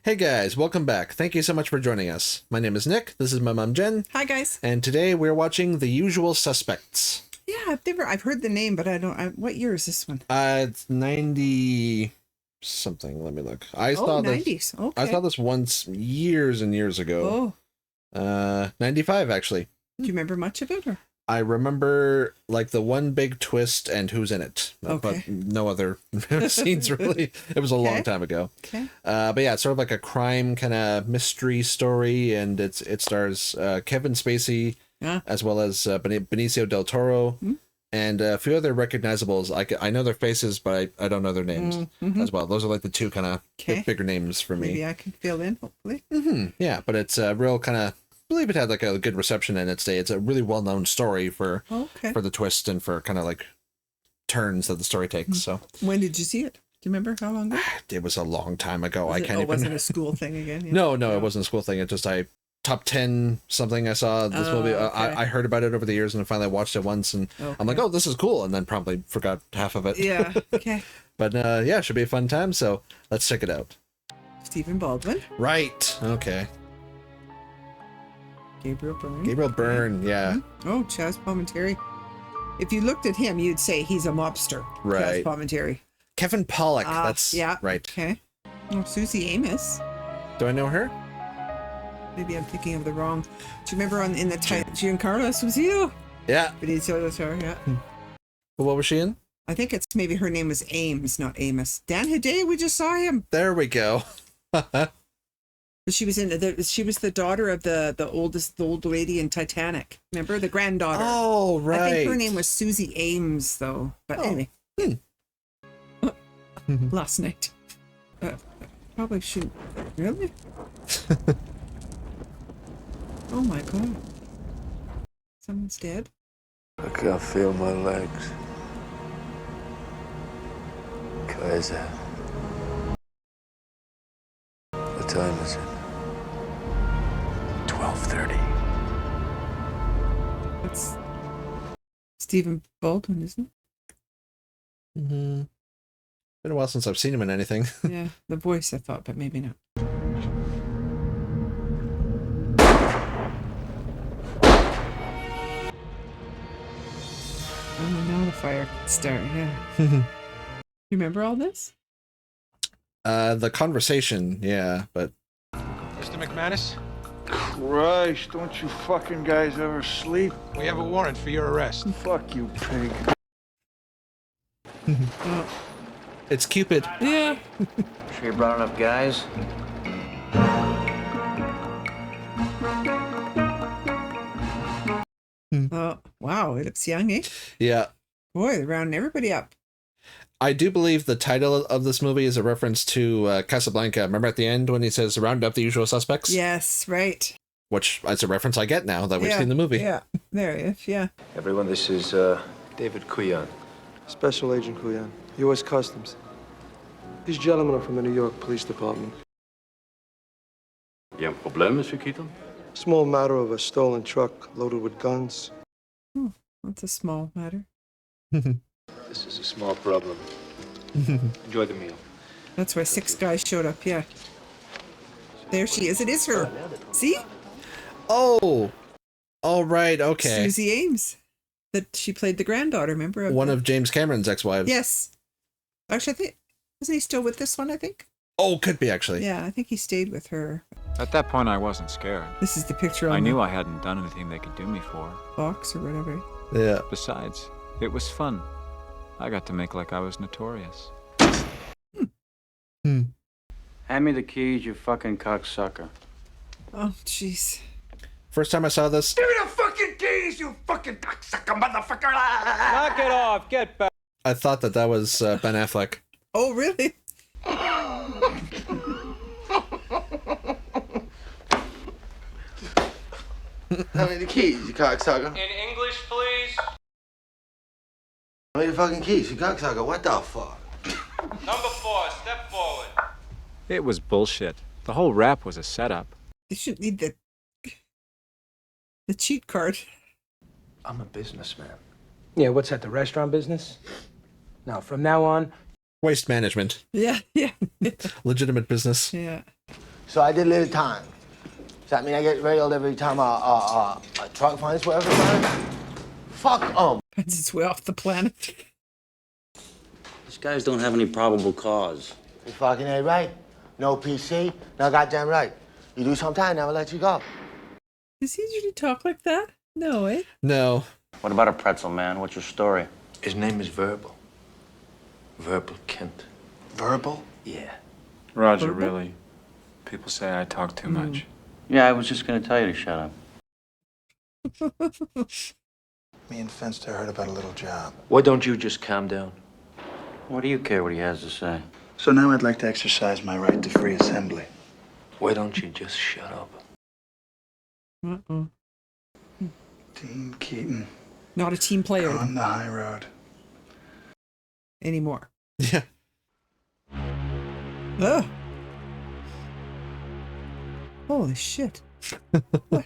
Hey guys, welcome back. Thank you so much for joining us. My name is Nick. This is my mom Jen. Hi guys. And today we're watching The Usual Suspects. Yeah, I've heard the name, but I don't. What year is this one? It's 90 something. Let me look. I saw 90s. Okay. I saw this once years and years ago. 95 actually. Do you remember much of it? Or? I remember like the one big twist and who's in it, Okay. but no other scenes really. It was a long time ago. Okay. But yeah, it's sort of like a crime kind of mystery story, and it stars Kevin Spacey as well as Benicio del Toro and a few other recognizables. I know their faces, but I don't know their names as well. Those are like the two kind of bigger names for me. Maybe I can fill in, hopefully. Yeah, but it's a real kind of. I believe it had like a good reception in its day. It's a really well-known story for the twist and for kind of like turns that the story takes. So when did you see it? Do you remember how long ago? It was a long time ago. I can't even. It wasn't a school thing again. Yeah. No, it wasn't a school thing. It just top 10 something I saw this movie. I heard about it over the years and I finally watched it once and I'm like, oh, this is cool, and then probably forgot half of it. Yeah. Okay. But yeah, it should be a fun time. So let's check it out. Stephen Baldwin. Right. Okay. Gabriel Byrne. Yeah. Oh, Chaz Palminteri. If you looked at him, you'd say he's a mobster. Right. Chaz Palminteri. Kevin Pollak. That's right. Okay. Oh, Susie Amos. Do I know her? Maybe I'm thinking of the wrong. Do you remember in the Giancarlo Esposito? Yeah. Benicio del Toro, yeah. Well, what was she in? I think it's maybe her name was Ames, not Amos. Dan Hedaya, we just saw him. There we go. She was she was the daughter of the old lady in Titanic. Remember, the granddaughter. Oh, right. I think her name was Susie Ames, though. But anyway, last night. Probably shouldn't. Really? Oh my God! Someone's dead. I can't feel my legs. Kaiser. What time is it? 12:30. That's Stephen Baldwin, isn't it? Mm-hmm. Been a while since I've seen him in anything. Yeah, the voice I thought, but maybe not. Oh, now the fire can start, yeah. You remember all this? The conversation, yeah, but... Mr. McManus? Christ, don't you fucking guys ever sleep? We have a warrant for your arrest. Fuck you, pig. It's Cupid. Yeah. Sure you brought enough guys? Oh, wow, it looks young, eh? Yeah. Boy, they're rounding everybody up. I do believe the title of this movie is a reference to Casablanca. Remember at the end when he says, round up the usual suspects? Yes, right. Which is a reference I get now that we've seen the movie. Yeah, there it is, yeah. Everyone, this is David Kuyan. Special Agent Kuyan, U.S. Customs. These gentlemen are from the New York Police Department. You have a problem, Monsieur Keaton? Small matter of a stolen truck loaded with guns. Oh, that's a small matter. This is a small problem. Enjoy the meal. That's why 6 guys showed up, yeah. There she is. It is her. See? Oh. All right, okay. Susie Ames. That she played the granddaughter, remember? One of James Cameron's ex-wives. Yes. Actually, I think... Wasn't he still with this one, I think? Oh, could be, actually. Yeah, I think he stayed with her. At that point, I wasn't scared. This is the picture on I knew I hadn't done anything they could do me for. Box or whatever. Yeah. Besides, it was fun. I got to make like I was notorious. Hand me the keys, you fucking cocksucker. Oh, jeez. First time I saw this... Give me the fucking keys, you fucking cocksucker motherfucker! Knock it off, get back. I thought that was Ben Affleck. Oh, really? Hand me the keys, you cocksucker. In English, please. Hand me the fucking keys, you cocksucker. What the fuck? Number 4, step forward. It was bullshit. The whole rap was a setup. They shouldn't need the cheat card. I'm a businessman. Yeah, what's that, the restaurant business? No, from now on... Waste management. Yeah, yeah. Legitimate business. Yeah. So I did little time. Does that mean I get railed every time a truck finds its way off the planet? Fuck 'em. Finds its way off the planet. These guys don't have any probable cause. You fucking ain't right. No PC, no goddamn right. You do sometime, never let you go. Does he usually talk like that? No, eh? No. What about a pretzel, man? What's your story? His name is Verbal. Verbal Kent. Verbal? Yeah. Roger, really. People say I talk too much. Yeah, I was just gonna tell you to shut up. Me and Fenster heard about a little job. Why don't you just calm down? What do you care what he has to say? So now I'd like to exercise my right to free assembly. Why don't you just shut up? Uh-oh. Dean Keaton. Not a team player On the high road. anymore. Yeah. Ugh. Holy shit. What?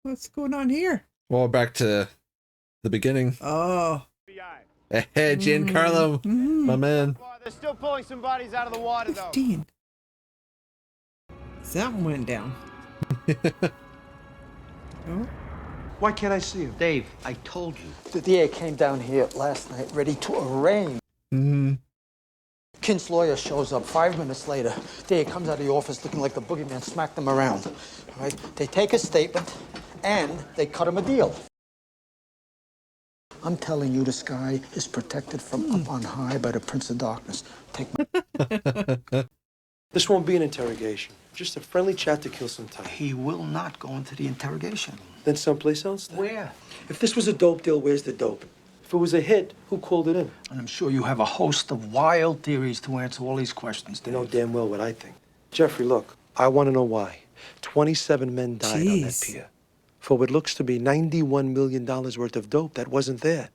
What's going on here? Well, back to the beginning. Oh. Hey, Giancarlo, my man. They're still pulling some bodies out of the water, though. 15. Something went down. Oh. Why can't I see him? Dave, I told you. The DA came down here last night ready to arraign. Mm-hmm. Kent's lawyer shows up 5 minutes later. DA comes out of the office looking like the boogeyman smacked them around. All right? They take a statement and they cut him a deal. I'm telling you, this guy is protected from up on high by the Prince of Darkness. Take my... This won't be an interrogation. Just a friendly chat to kill some time. He will not go into the interrogation. Then someplace else then. Where? If this was a dope deal, where's the dope? If it was a hit, who called it in? And I'm sure you have a host of wild theories to answer all these questions, Dave. You know damn well what I think. Jeffrey, look, I want to know why. 27 men died on that Jeez. pier for what looks to be $91 million worth of dope that wasn't there.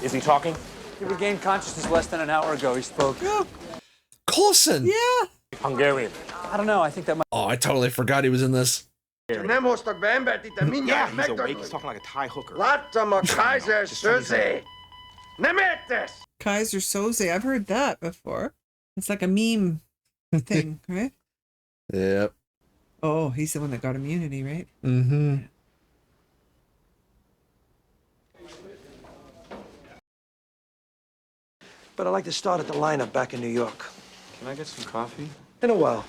Is he talking? He regained consciousness less than an hour ago. He spoke. Coulson. Yeah. Hungarian. I don't know. I think that might... Oh, I totally forgot he was in this. Yeah, he's awake. He's talking like a Thai hooker. Kaiser Susie. Nemetes. Kaiser Soze. I've heard that before. It's like a meme thing, right? Yep. Oh, he's the one that got immunity, right? Mm-hmm. But I'd like to start at the lineup back in New York. Can I get some coffee? In a while.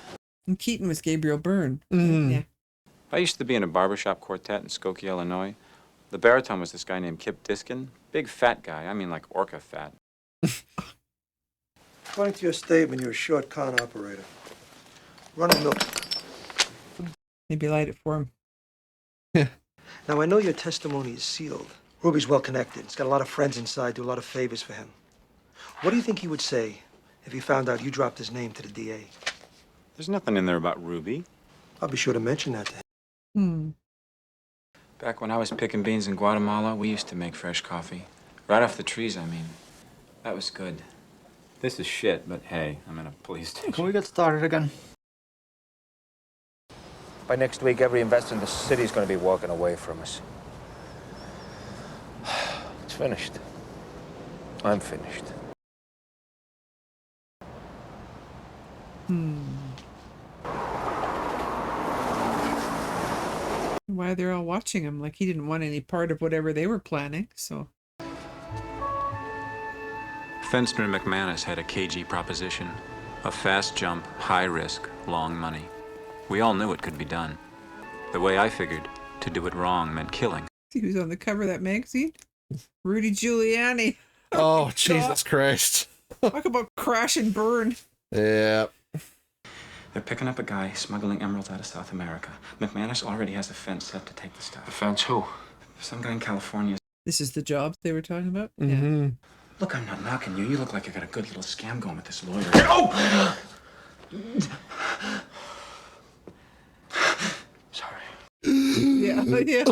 And Keaton was Gabriel Byrne. Mm. Yeah. I used to be in a barbershop quartet in Skokie, Illinois. The baritone was this guy named Kip Diskin. Big fat guy. I mean like orca fat. According to your statement, you're a short con operator. Run and milk. Maybe light it for him. Now, I know your testimony is sealed. Ruby's well connected. He's got a lot of friends inside, do a lot of favors for him. What do you think he would say if he found out you dropped his name to the DA? There's nothing in there about Ruby. I'll be sure to mention that to him. Hmm. Back when I was picking beans in Guatemala, we used to make fresh coffee. Right off the trees, I mean. That was good. This is shit, but hey, I'm in a police station. Can we get started again? By next week, every investor in the city is going to be walking away from us. It's finished. I'm finished. Why they're all watching him? Like he didn't want any part of whatever they were planning, so. Fenster and McManus had a cagey proposition. A fast jump, high risk, long money. We all knew it could be done. The way I figured, to do it wrong meant killing. See who's on the cover of that magazine? Rudy Giuliani. Oh, Jesus Christ. Talk about crash and burn. Yeah. They're picking up a guy smuggling emeralds out of South America. McManus already has a fence set to take the stuff. The fence who? Some guy in California. This is the job they were talking about? Mm-hmm. Yeah. Look, I'm not knocking you. You look like you got a good little scam going with this lawyer. Oh! Sorry. Yeah, yeah.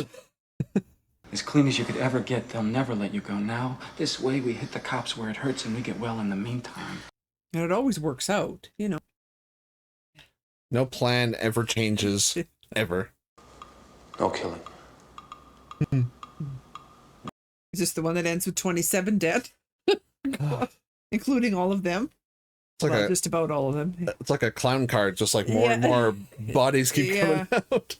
As clean as you could ever get, they'll never let you go. Now, this way we hit the cops where it hurts and we get well in the meantime. And it always works out, you know. No plan ever changes. Ever. No killing. Is this the one that ends with 27 dead? Including all of them? like well, just about all of them. It's like a clown car, just like more and more bodies keep coming out.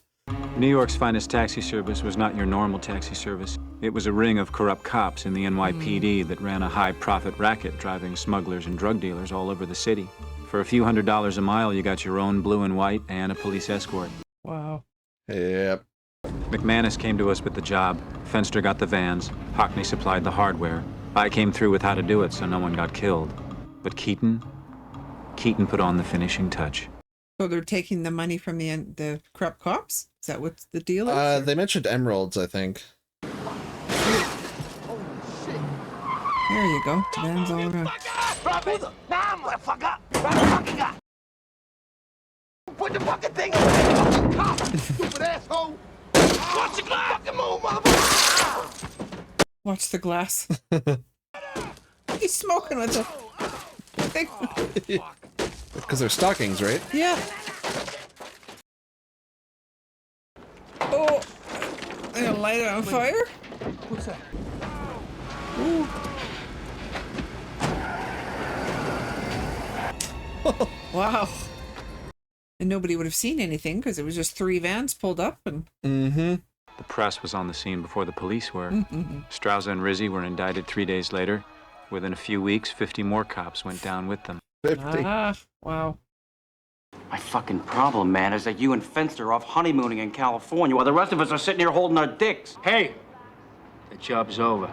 New York's finest taxi service was not your normal taxi service. It was a ring of corrupt cops in the NYPD that ran a high-profit racket driving smugglers and drug dealers all over the city. For a few $100s a mile, you got your own blue and white and a police escort. Wow. Yep. McManus came to us with the job. Fenster got the vans. Hockney supplied the hardware. I came through with how to do it so no one got killed. But Keaton put on the finishing touch. So they're taking the money from the corrupt cops? Is that what the deal is? They mentioned emeralds, I think. There you go. Vans all around. Put the fucking thing away, cop, stupid asshole. Watch the glass. Fucking move, motherfucker. Watch the glass. He's smoking with the thing. Because they're stockings, right? Yeah. Oh, I'm gonna light it on fire. What's that? Ooh. Wow. And nobody would have seen anything because it was just 3 vans pulled up and. Mm-hmm. The press was on the scene before the police were. Strauza and Rizzi were indicted 3 days later. Within a few weeks, 50 more cops went down with them. 50. Wow. My fucking problem, man, is that you and Fenster are off honeymooning in California while the rest of us are sitting here holding our dicks. Hey, the job's over.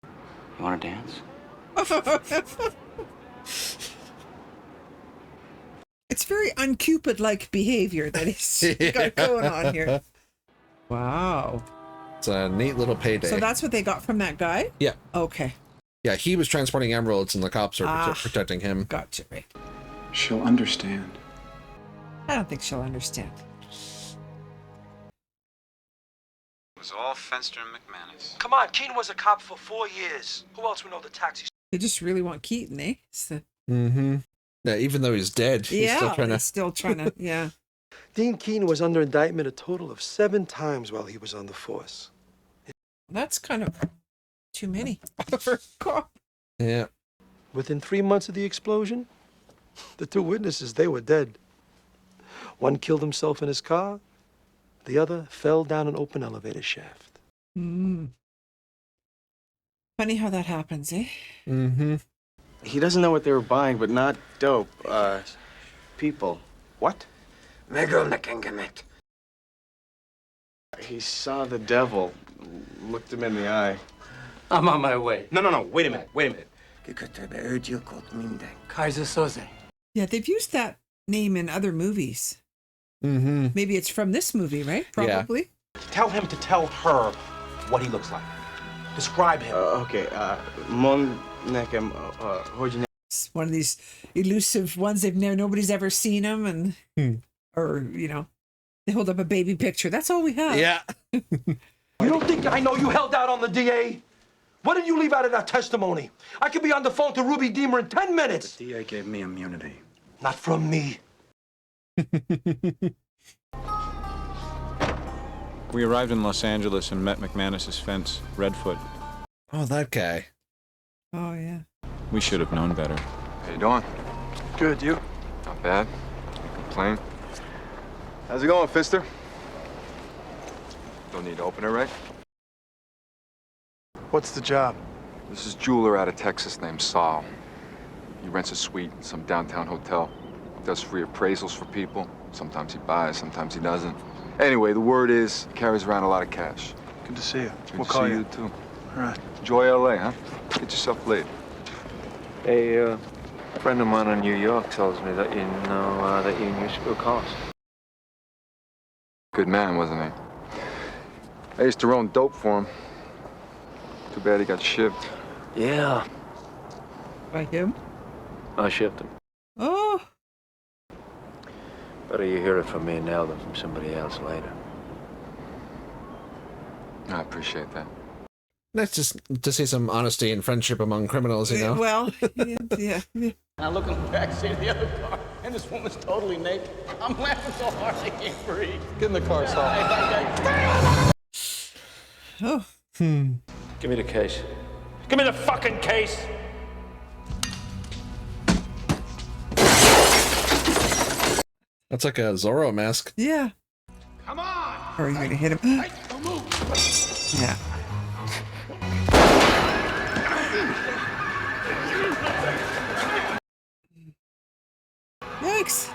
You want to dance? It's very un-Cupid-like behavior that he's got going on here. Wow. It's a neat little payday. So that's what they got from that guy? Yeah. Okay. Yeah, he was transporting emeralds and the cops are protecting him. Gotcha, right. She'll understand. I don't think she'll understand. It was all Fenster and McManus. Come on, Keaton was a cop for 4 years. Who else would know the taxi? They just really want Keaton, eh? Mm-hmm. Yeah, even though he's dead, he's still trying to, yeah. Dean Keaton was under indictment a total of 7 times while he was on the force. That's kind of too many for a cop. Yeah. Within 3 months of the explosion, the 2 witnesses, they were dead. One killed himself in his car. The other fell down an open elevator shaft. Mm. Funny how that happens, eh? Mm-hmm. He doesn't know what they were buying, but not dope. People. What? He saw the devil, looked him in the eye. I'm on my way. No, wait a minute. Kaiser Soze. Yeah, they've used that name in other movies. Mm-hmm. Maybe it's from this movie, right? Probably. Yeah. Tell him to tell her what he looks like. Describe him. Okay, Mon Nekem, It's one of these elusive ones nobody's ever seen him, and or they hold up a baby picture. That's all we have. Yeah. You don't think I know you held out on the DA? What did you leave out of that testimony? I could be on the phone to Ruby Deemer in 10 minutes. The DA gave me immunity. Not from me. We arrived in Los Angeles and met McManus's fence, Redfoot. Oh, that guy. Oh, yeah. We should have known better. How you doing? Good, you? Not bad. Can't complain. How's it going, Fister? Don't need to open it, right? What's the job? This is jeweler out of Texas named Saul. He rents a suite in some downtown hotel. Does free appraisals for people. Sometimes he buys, sometimes he doesn't. Anyway, the word is he carries around a lot of cash. Good to see you. Good We'll to call see you. you too. All right. Enjoy LA, huh? Get yourself laid. Hey, a friend of mine in New York tells me that you know that you used to go cars. Good man, wasn't he? I used to run dope for him. Too bad he got shipped. Yeah, By him? I shipped him. Oh. Better you hear it from me now than from somebody else later. I appreciate that. Nice to see some honesty and friendship among criminals, Well, yeah. I look in the backseat of the other car, and this woman's totally naked. I'm laughing so hard I can't breathe. Get in the car, Saul. Oh. Give me the case. Give me the fucking case. That's like a Zorro mask. Yeah. Come on! Or are you gonna hit him? Hey, don't move! Yeah. Yikes.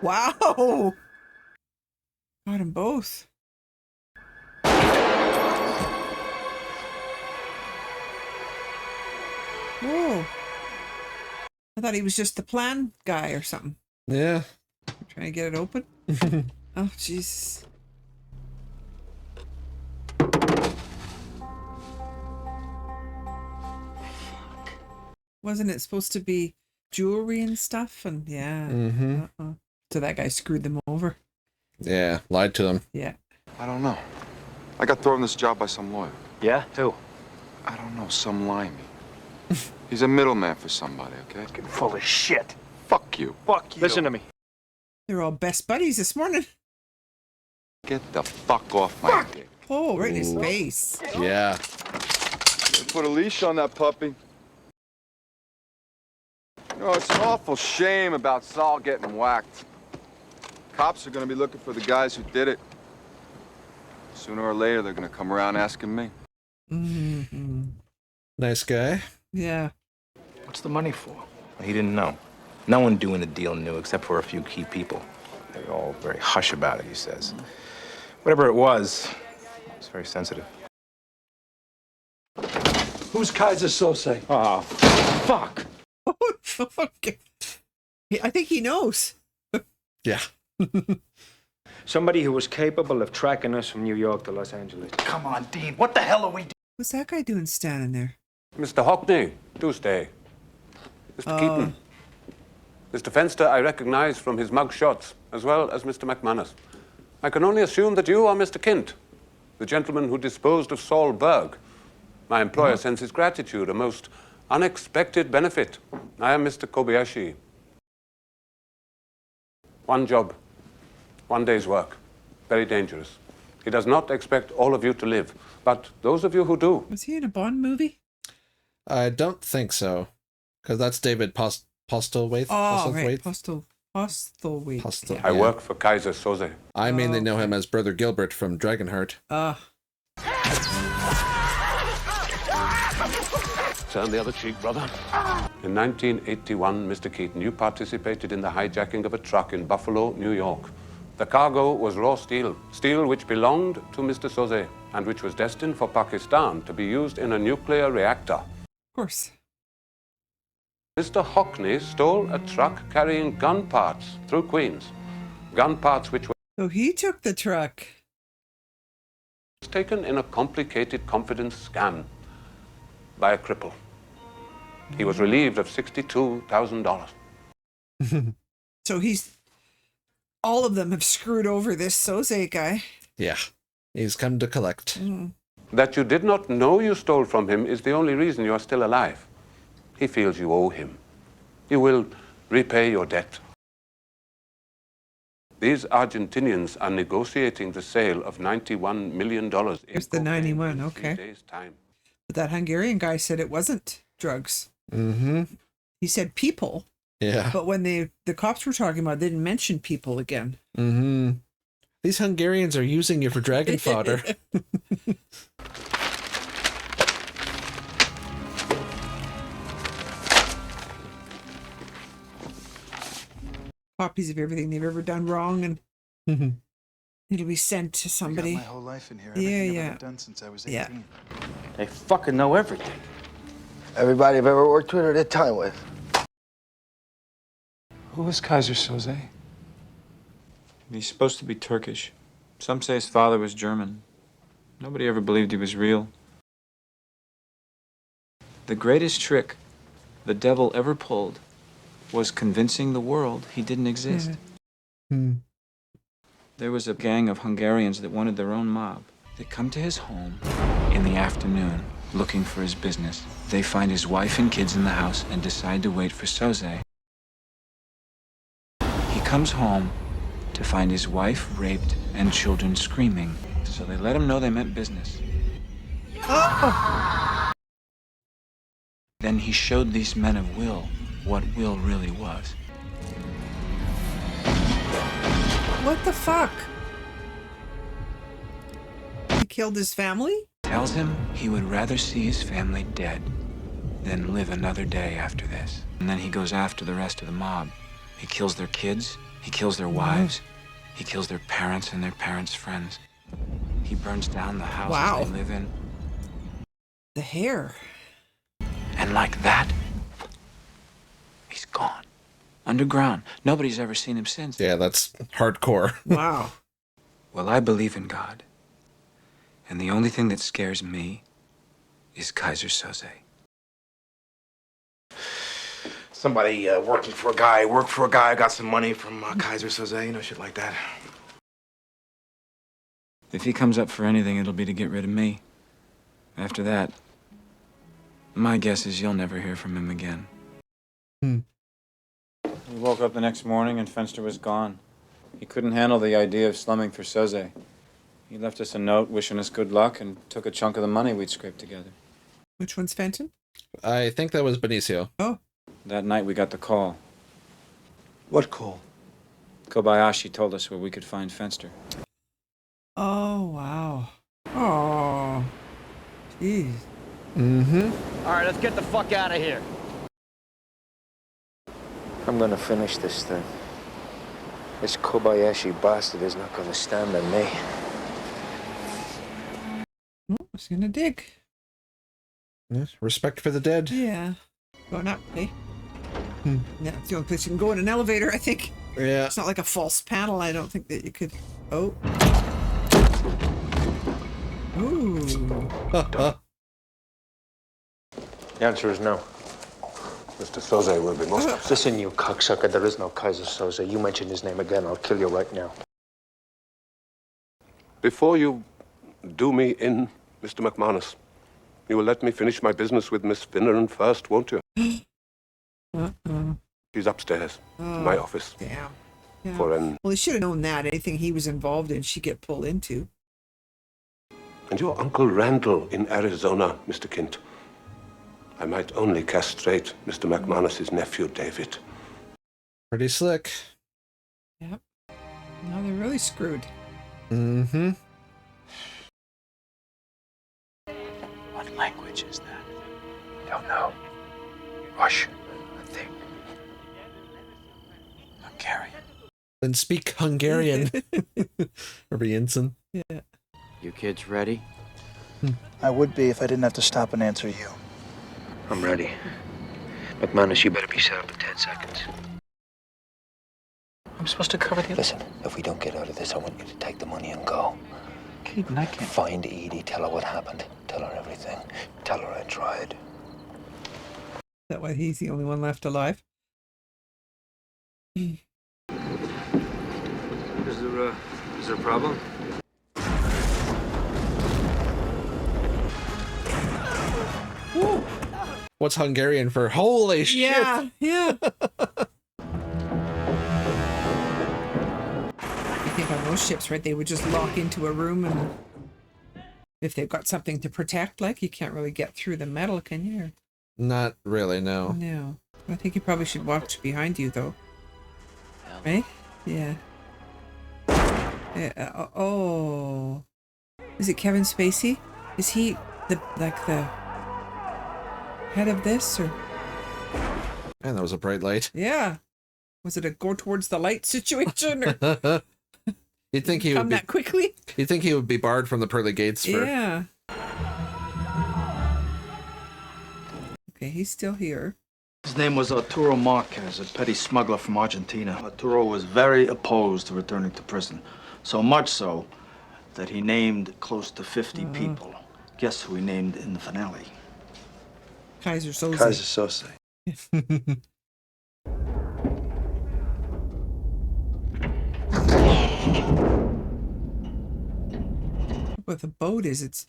Wow. Got them both. Whoa. I thought he was just the plan guy or something. Yeah. Trying to get it open. Oh, Jesus. Wasn't it supposed to be jewelry and stuff? And yeah. So that guy screwed them over. Yeah, lied to them. Yeah. I don't know. I got thrown this job by some lawyer. Yeah? Who? I don't know, some limey. He's a middleman for somebody, okay? Fucking full of shit. Fuck you. Fuck you. Listen to me. They're all best buddies this morning. Get the fuck off my dick. Oh, right in his face. Yeah. Put a leash on that puppy. You know, it's an awful shame about Saul getting whacked. Cops are gonna be looking for the guys who did it. Sooner or later, they're gonna come around asking me. Nice guy. Yeah. What's the money for? He didn't know. No one doing the deal knew except for a few key people. They were all very hush about it, he says. Whatever it was very sensitive. Who's Kaiser Sose? Oh, fuck. Okay. I think he knows. Yeah. Somebody who was capable of tracking us from New York to Los Angeles. Come on, Dean. What the hell are we doing? What's that guy doing standing there? Mr. Hockney, do stay. Mr. Keaton. Mr. Fenster, I recognize from his mug shots, as well as Mr. McManus. I can only assume that you are Mr. Kint, the gentleman who disposed of Saul Berg. My employer sends his gratitude, a most unexpected benefit. I am Mr. Kobayashi. One job, one day's work. Very dangerous. He does not expect all of you to live, but those of you who do. Was he in a Bond movie? I don't think so, because that's David Postlethwaite. Oh, right. Postlethwaite. Yeah. I work for Kaiser Soze. I mainly know him as Brother Gilbert from Dragonheart. Turn the other cheek, brother. In 1981, Mr. Keaton, you participated in the hijacking of a truck in Buffalo, New York. The cargo was raw steel, steel which belonged to Mr. Soze and which was destined for Pakistan to be used in a nuclear reactor. Of course. Mr. Hockney stole a truck carrying gun parts through Queens. Gun parts which were So he took the truck. taken in a complicated confidence scam by a cripple. He was relieved of $62,000. So all of them have screwed over this Soze guy. Yeah. He's come to collect. That you did not know you stole from him is the only reason you are still alive. He feels you owe him. You will repay your debt. These Argentinians are negotiating the sale of $91 million. Here's the 91, okay. Days' time. But that Hungarian guy said it wasn't drugs. He said people. Yeah. But when the cops were talking about it, they didn't mention people again. These Hungarians are using you for dragon fodder. Copies of everything they've ever done wrong, and it'll be sent to somebody. I got my whole life in here. Yeah, Everything yeah. I've ever done since I was 18. Yeah. They fucking know everything. Everybody I've ever worked with or did time with. Who was Kaiser Soze? He's supposed to be Turkish. Some say his father was German. Nobody ever believed he was real. The greatest trick the devil ever pulled was convincing the world he didn't exist. There was a gang of Hungarians that wanted their own mob. They come to his home in the afternoon looking for his business. They find his wife and kids in the house and decide to wait for Soze. He comes home to find his wife raped and children screaming. So they let him know they meant business. Then he showed these men of will what will really was. What the fuck? He killed his family? Tells him he would rather see his family dead than live another day after this. And then he goes after the rest of the mob. He kills their kids, he kills their wives, he kills their parents and their parents' friends. He burns down the houses they live in. The hair. And like that, he's gone. Underground. Nobody's ever seen him since. Yeah, that's hardcore. Wow. Well, I believe in God. And the only thing that scares me is Kaiser Soze. Somebody worked for a guy, got some money from Kaiser Soze, you know, shit like that. If he comes up for anything, it'll be to get rid of me. After that, my guess is you'll never hear from him again. We woke up the next morning and Fenster was gone. He couldn't handle the idea of slumming for Soze. He left us a note wishing us good luck and took a chunk of the money we'd scraped together. Which one's Fenton? I think that was Benicio. Oh. That night we got the call. What call? Kobayashi told us where we could find Fenster. Oh, wow. Oh. Jeez. All right, let's get the fuck out of here. I'm gonna finish this thing. This Kobayashi bastard is not gonna stand on me. Oh, he's gonna dig. Yes, respect for the dead. Yeah. Going up, eh? Yeah, it's the only place you can go in an elevator, I think. Yeah. It's not like a false panel. I don't think that you could. Oh. Ooh. The answer is no. Mr. Soze will be most upset. Listen, you cocksucker, there is no Kaiser Soze. You mention his name again, I'll kill you right now. Before you do me in, Mr. McManus, you will let me finish my business with Miss Finneran first, won't you? She's upstairs in my office. Damn. Yeah. For an... Well, he should have known that. Anything he was involved in, she'd get pulled into. And your Uncle Randall in Arizona, Mr. Kint. I might only castrate Mr. McManus's nephew, David. Pretty slick. Yep. Now they're really screwed. Mm-hmm. What language is that? Don't know. Russian, I think. Hungarian. Then speak Hungarian. Or Jensen. Yeah. You kids ready? I would be if I didn't have to stop and answer you. I'm ready. McManus, you better be set up in 10 seconds. I'm supposed to cover the... Listen, if we don't get out of this, I want you to take the money and go. Keaton, I can't... Find Edie, tell her what happened. Tell her everything. Tell her I tried. That way he's the only one left alive. Is there a problem? What's Hungarian for holy shit? Yeah, yeah. I think on those ships, right, they would just lock into a room, and if they've got something to protect, like, you can't really get through the metal, can you? Not really, no. No. I think you probably should watch behind you, though. Right? Yeah. Oh. Is it Kevin Spacey? Is he the head of this, or? And that was a bright light. Yeah. Was it a go towards the light situation, or? You'd think he would come be that quickly? You'd think he would be barred from the pearly gates for... Yeah. Okay, he's still here. His name was Arturo Marquez, a petty smuggler from Argentina. Arturo was very opposed to returning to prison. So much so that he named close to 50 people. Guess who he named in the finale? Kaiser Soze. Kaiser Soze. What the boat is,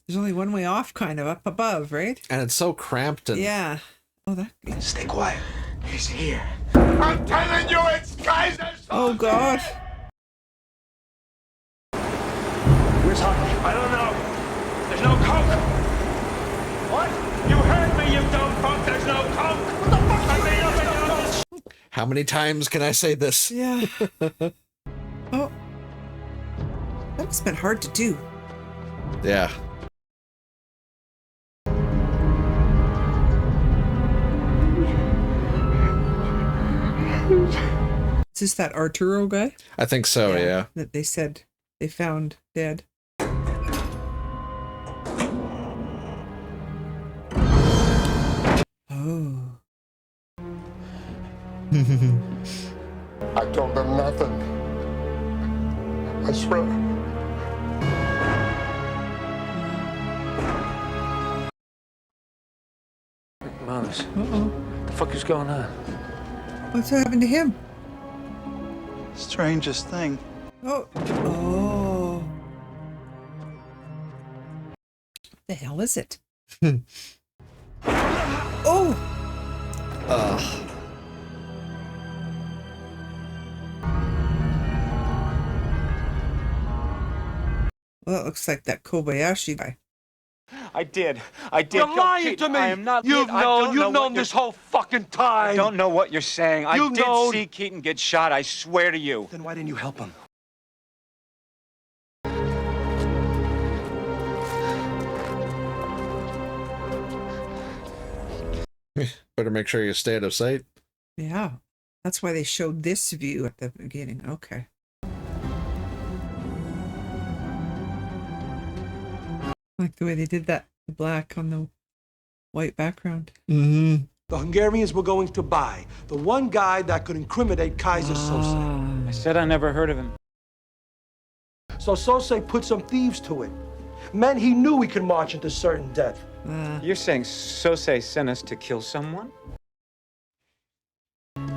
there's only one way off, kind of up above, right? And it's so cramped and... Yeah. Oh, that... Stay quiet. He's here. I'm telling you, it's Kaiser Soze! Oh, God. Where's Hockey? I don't know. There's no coke. What? You heard me, you dumb fuck. How many times can I say this? Yeah. Oh. That must have been hard to do. Yeah. Is this that Arturo guy? I think so, yeah. That they said they found dead. Oh. I told them nothing. I swear. McManus. Uh-oh. What the fuck is going on? What's happened to him? Strangest thing. Oh. Oh. What the hell is it? Oh. Well, it looks like that Kobayashi guy. I did. You're Joe lying Keaton, to me. I am not. You've I don't know known what this you're- whole fucking time. I don't know what you're saying. I You've did known- see Keaton get shot. I swear to you. Then why didn't you help him? Better make sure you stay out of sight. Yeah. That's why they showed this view at the beginning. Okay. Like the way they did that, the black on the white background. Mm-hmm. The Hungarians were going to buy the one guy that could incriminate Kaiser Sose. I said I never heard of him. So Sose put some thieves to it. Men he knew he could march into certain death. You're saying Sose sent us to kill someone?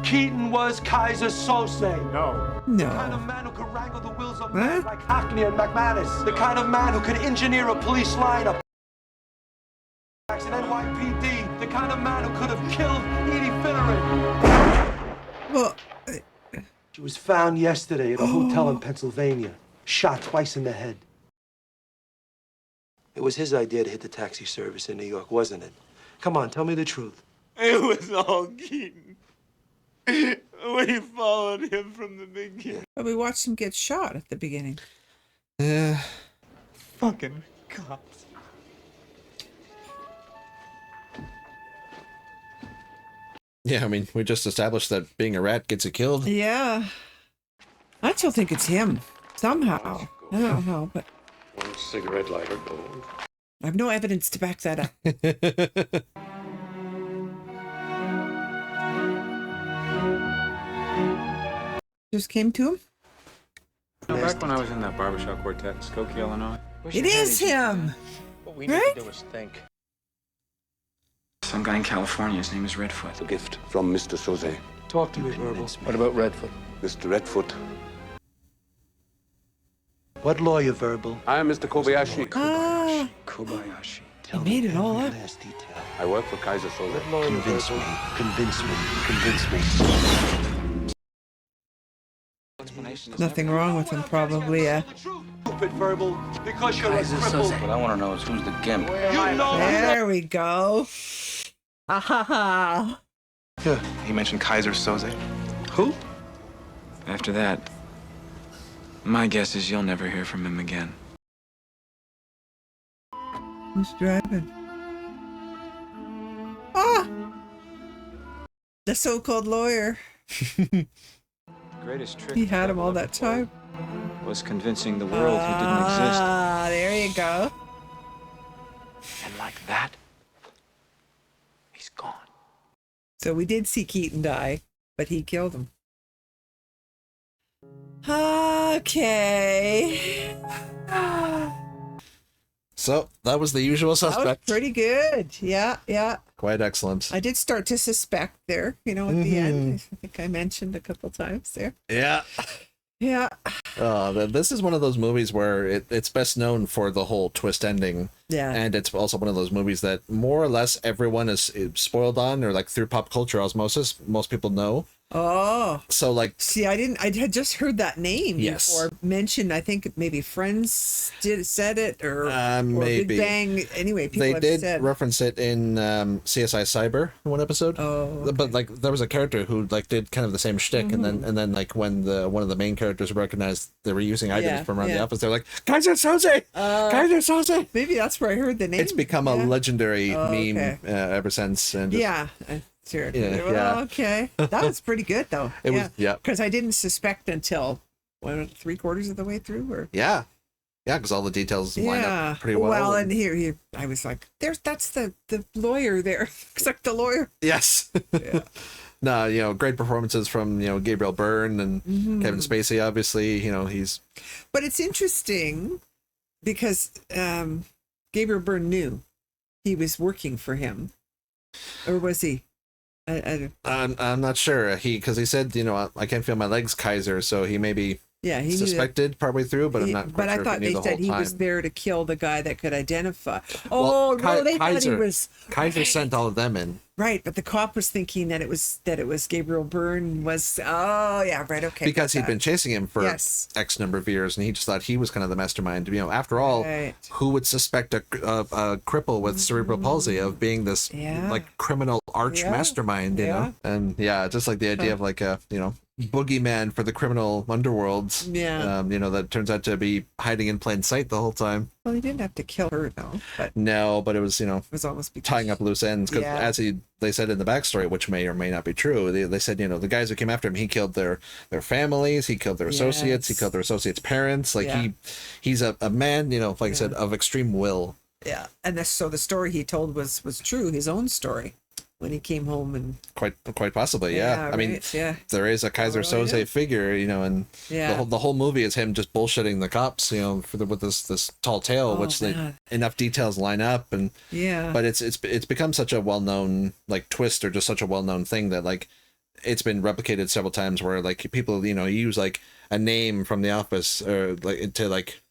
Keaton was Kaiser Sose. No. The kind of man who could wrangle the wills of men like Hackney and McManus. The kind of man who could engineer a police lineup. And NYPD. The kind of man who could have killed Edie Finneran. Well, she was found yesterday at a hotel in Pennsylvania. Shot twice in the head. It was his idea to hit the taxi service in New York, wasn't it? Come on, tell me the truth. It was all Keaton. We followed him from the beginning. But we watched him get shot at the beginning. Yeah. Fucking cops. Yeah, I mean, we just established that being a rat gets you killed. Yeah. I still think it's him. Somehow. I don't know how, but One cigarette lighter gold. I have no evidence to back that up. Just came to him? Back when I was in that barbershop quartet in Skokie, Illinois. It is him! What we Right? need to do is think. Some guy in California, his name is Redfoot. A gift from Mr. Sose. Talk to me, Verbal. What about Redfoot? Mr. Redfoot. What lawyer, Verbal? I am Mr. Kobayashi. Ah, Kobayashi. he made it all up. Last detail. I work for Kaiser Sose. Convince me. Convince me. Convince me. Nothing wrong with him, probably. Stupid, Verbal, because you're a cripple. What I want to know is who's the gimp. You know There we go. Ah ha ha. Yeah, he mentioned Kaiser Soze. Who? After that, my guess is you'll never hear from him again. Who's driving? Ah! The so-called lawyer. Greatest trick He had him all that time. was convincing the world he didn't exist. Ah, there you go. And like that, he's gone. So we did see Keaton die, but he killed him. Okay. So that was the usual That was suspect. pretty good. Yeah, yeah. Quite excellent. I did start to suspect there, at the end. I think I mentioned a couple times there. Yeah. Yeah. This is one of those movies where it's best known for the whole twist ending. Yeah. And it's also one of those movies that more or less everyone is spoiled on, or like through pop culture osmosis, most people know. Oh. So like, see, I had just heard that name Yes. before mentioned. I think maybe Friends said it or maybe. Big Bang. Anyway, people they have did said. reference it in CSI Cyber in one episode. Oh, okay. But like there was a character who like did kind of the same shtick, and then like when one of the main characters recognized they were using items from around the office, they're like, Kaiser Soze! Kaiser Soze! Maybe that's where I heard the name. It's become a legendary meme ever since. And just, sure. Yeah, Well, yeah. okay. That was pretty good though. It was, yeah. Because I didn't suspect until 3/4 of the way through, or yeah, because all the details line up pretty well. Well, and here I was like, that's the lawyer there. It's like the lawyer. Yes. Yeah. No, great performances from Gabriel Byrne and Kevin Spacey. Obviously, he's. But it's interesting because Gabriel Byrne knew he was working for him, or was he? I'm not sure. Because he said, I can't feel my legs, Kaiser. So he maybe he suspected partway through, but I'm not. But sure I thought if he they knew the said whole he time. was there to kill the guy that could identify. Well, No, they thought he Kaiser, was Kaiser sent all of them in. right. But the cop was thinking that it was Gabriel Byrne was. Oh yeah, right. Okay. Because he'd been chasing him for Yes. X number of years, and he just thought he was kind of the mastermind. After all, who would suspect a cripple with cerebral palsy of being this like criminal arch mastermind? And just like the idea of like a boogeyman for the criminal underworld. Yeah. That turns out to be hiding in plain sight the whole time. Well, he didn't have to kill her though. But No, but it was it was almost tying up loose ends because as they said in the backstory, which may or may not be true, they said the guys who came after him, he killed their families, he killed their associates, he killed their associates' parents. Like he's a man, like I said, of extreme will. Yeah, and so the story he told was true, his own story when he came home and quite possibly, yeah. I mean, there is a Kaiser Soze figure, and the whole movie is him just bullshitting the cops, with this tall tale, which enough details line up, and but it's become such a well known like twist or just such a well known thing that like it's been replicated several times where like people use like a name from The Office or like to like.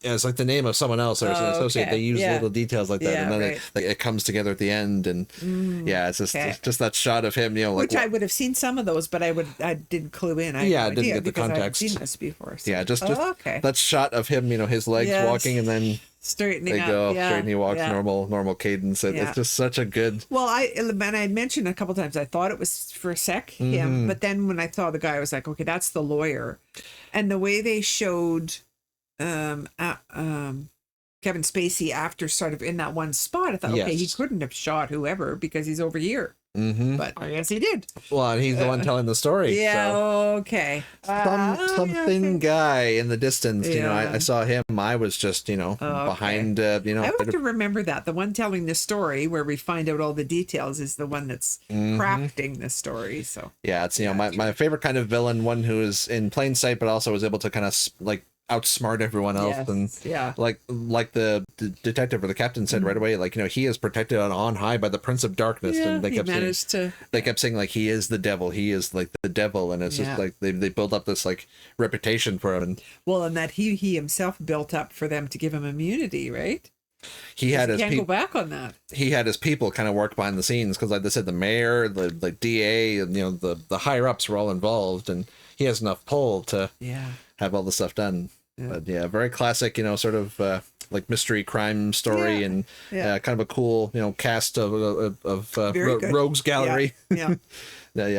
Yeah, it's like the name of someone else or an associate. They use little details like that, and then it comes together at the end. And it's just that shot of him, which I would have seen some of those, but I didn't clue in. I didn't get the context. I've seen this before. So. Yeah, just that shot of him, his legs walking, and then straightening up. Straight, he walks normal cadence. It's just such a good. Well, I mentioned a couple times I thought it was for a sec him, but then when I saw the guy, I was like, okay, that's the lawyer, and the way they showed. Kevin Spacey after sort of in that one spot, I thought, okay, he couldn't have shot whoever because he's over here. But I guess he did. Well, and he's the one telling the story. Yeah. So. Okay. Something guy in the distance. I saw him. I was just behind. I have to remember that the one telling the story where we find out all the details is the one that's crafting the story. So yeah, it's my favorite kind of villain, one who is in plain sight but also is able to kind of like outsmart everyone else. And like the detective or the captain said right away, like he is protected on high by the Prince of Darkness, and they kept saying like he is the devil, he is like the devil, and it's just like they build up this like reputation for him. And that he himself built up for them to give him immunity, right? He had his can't go back on that. He had his people kind of work behind the scenes because, like they said, the mayor, the DA, and the higher ups were all involved, and he has enough pull to have all the stuff done. But very classic, sort of like mystery crime story, and kind of a cool, cast of rogues gallery. Yeah.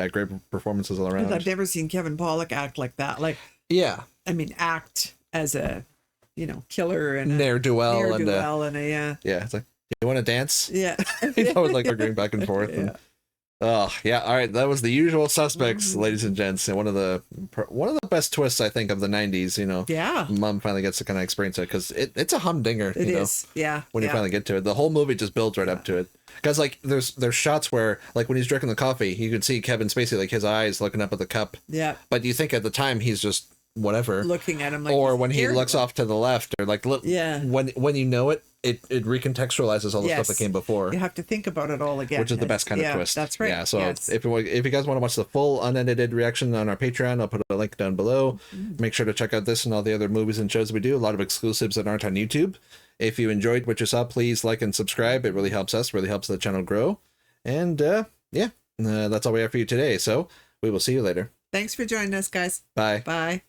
Great performances all around. I've never seen Kevin Pollak act like that. Like, I mean, act as a killer and ne'er-do-well and it's like, you want to dance? Yeah. He's always like agreeing back and forth. And, all right, that was The Usual Suspects, ladies and gents, and one of the best twists I think of the 90s. Mom finally gets to kind of experience it because it's a humdinger. It is. When you finally get to it, the whole movie just builds right up to it. Because like there's shots where like when he's drinking the coffee, you can see Kevin Spacey, like his eyes looking up at the cup. Yeah. But you think at the time he's just whatever looking at him, like, or when he looks off to the left, or like when it recontextualizes all the stuff that came before. You have to think about it all again, which is the best kind of twist. That's right. Yeah. So if you guys want to watch the full unedited reaction on our Patreon, I'll put a link down below. Make sure to check out this and all the other movies and shows we do. A lot of exclusives that aren't on YouTube. If you enjoyed what you saw, please like and subscribe. It really helps us. Really helps the channel grow. And that's all we have for you today. So We will see you later. Thanks for joining us, guys. Bye. Bye.